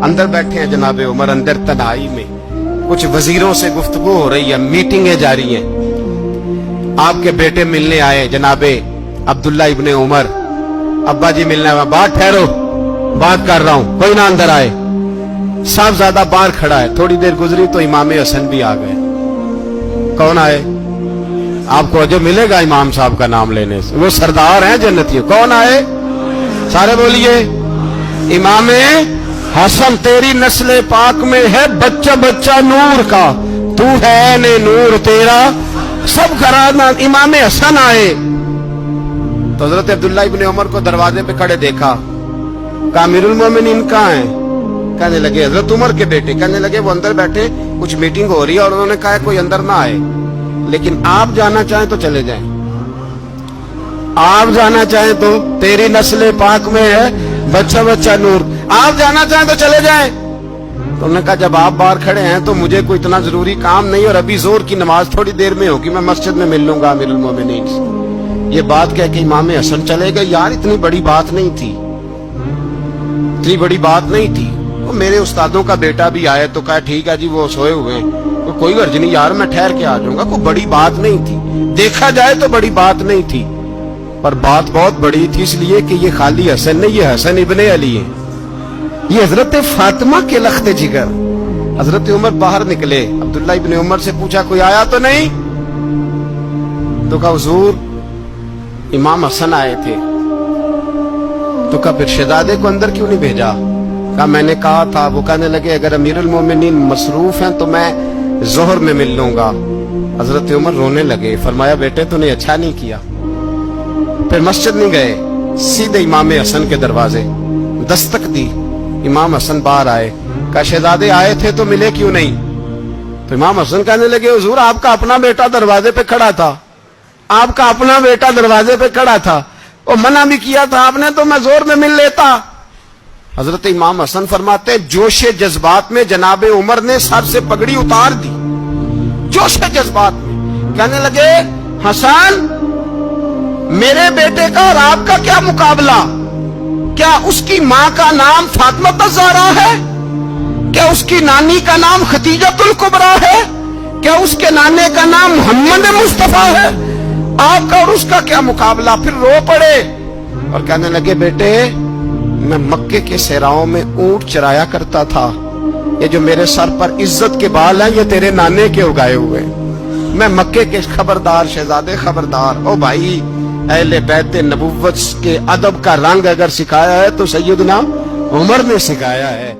अंदर बैठे हैं जनाबे उमर, अंदर तन्हाई में कुछ वजीरों से गुफ्तगू हो रही है, मीटिंगें जारी हैं। आपके बेटे मिलने आए जनाबे अब्दुल्ला इब्ने उमर, अब्बा जी मिलने आए। बात ठहरो, बात कर रहा हूं, कोई ना अंदर आए। साहबजादा बाहर खड़ा है। थोड़ी देर गुजरी तो इमाम हसन भी आ गए। कौन आए? आपको जो मिलेगा इमाम साहब का नाम लेने से, वो सरदार हैं जन्नती। कौन आए? सारे बोलिए। इमाम हसन, तेरी नस्ल पाक में है बच्चा बच्चा नूर का, तू है ने नूर तेरा सब घराना। इमाम हसन आए तो हजरत अब्दुल्ला इब्ने उमर को दरवाजे पे खड़े देखा। कहा अमीरुल मोमिनीन कहाँ हैं? कहने लगे हजरत उमर के बेटे। कहने लगे वो अंदर बैठे, कुछ मीटिंग हो रही है और उन्होंने कहा कोई अंदर ना आए, लेकिन आप जाना चाहें तो चले जाएं। आप जाना चाहें तो, तेरी नस्ल पाक में है बच्चा बच्चा नूर, आप जाना चाहें तो चले जाएं। तो उन्होंने कहा जब आप बाहर खड़े हैं तो मुझे कोई इतना जरूरी काम नहीं, और अभी जोर की नमाज थोड़ी देर में होगी, मैं मस्जिद में मिल लूंगा अमीरुल मोमिनीन से। ये बात कह के इमाम हसन चले गए। यार इतनी बड़ी बात नहीं थी, इतनी बड़ी बात नहीं थी। वो मेरे उस्तादों का बेटा भी आए तो कहा ठीक है जी वो सोए हुए हैं, तो कोई गर्ज नहीं यार, मैं ठहर के आ जाऊंगा। कोई बड़ी बात नहीं थी, देखा जाए तो बड़ी बात नहीं थी, पर बात बहुत बड़ी थी, इसलिए कि ये खाली हसन नहीं, ये हसन इब्ने अली है, ये हजरत फातिमा के लख्ते जिगर। हजरत उमर बाहर निकले, अब्दुल्ला इब्ने उमर से पूछा कोई आया तो नहीं? तो कहा हुजूर इमाम हसन आए थे। तो कहा फिर शहजादे को अंदर क्यों नहीं भेजा? कहा मैंने कहा था। वो कहने लगे अगर अमीरुल मोमिनीन मसरूफ हैं तो मैं जोहर में मिल लूंगा। हजरत उमर रोने लगे। फरमाया बेटे तूने अच्छा नहीं किया। फिर मस्जिद नहीं गए, सीधे इमाम हसन के दरवाजे दस्तक दी। इमाम हसन बाहर आए। कहा शहजादे आए थे तो मिले क्यों नहीं? तो इमाम हसन कहने लगे हुजूर आपका अपना बेटा दरवाजे पे खड़ा था, आपका अपना बेटा दरवाजे पे खड़ा था, और मना भी किया था आपने, तो मैं जोर में मिल लेता। हजरत इमाम हसन फरमाते जोशे जज्बात में जनाबे उमर ने सर से पगड़ी उतार दी, जोशे जज्बात में। कहने लगे हसन मेरे बेटे का और आपका क्या मुकाबला? क्या उसकी मां का नाम फातिमा ज़हरा है? क्या उसकी नानी का नाम खदीजतुल कुबरा है? क्या उसके नाने का नाम मोहम्मद मुस्तफा है? आपका और उसका क्या मुकाबला? फिर रो पड़े और कहने लगे बेटे मैं मक्के के सहराओं में ऊंट चराया करता था, ये जो मेरे सर पर इज्जत के बाल हैं ये तेरे नाने के उगाए हुए। मैं मक्के के खबरदार शहजादे खबरदार। ओ भाई अहले बैत नबुव्वत के अदब का रंग अगर सिखाया है तो सैयदना उमर ने सिखाया है।